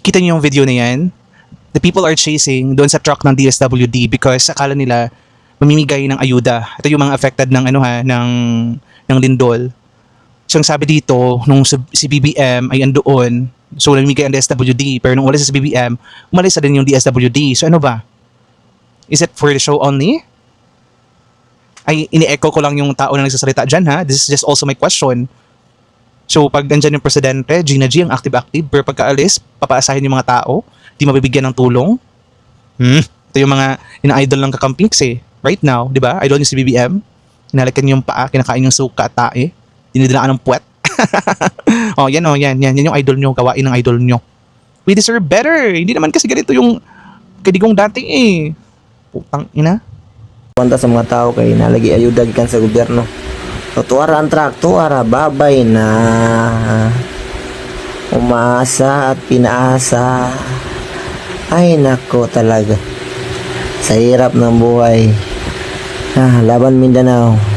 Kita niyo yung video na yan? The people are chasing doon sa truck ng DSWD because akala nila mamimigay ng ayuda. Ito yung mga affected ng ng lindol. So ang sabi dito, nung si BBM ay andoon, so namimigay ang DSWD, pero nung umalis sa BBM, umalis na din yung DSWD. So ano ba? Is it for the show only? Ay, ini-echo ko lang yung tao na nagsasalita dyan, ha? This is just also my question. So pag nandyan yung presidente, Gina G, ang active-active, pero pagkaalis, papaasahin yung mga tao, di mabibigyan ng tulong. Ito yung mga ina-idol ng kakampings eh. Right now, di ba? Idol niyo si BBM. Hinalikan yung paa, kinakain yung suka at tae. Dinidilaan ng puwet. Yan yung idol nyo, gawain ng idol nyo. We deserve better. Hindi naman kasi ganito yung kadigong dati eh. Putang ina. Panta sa mga tao kay nalagi ayuda gikan sa gobyerno. Tutuara ang traktuara babay na umaasa at pinaasa. Ay nako talaga. Sa hirap ng buhay. Laban Mindanao.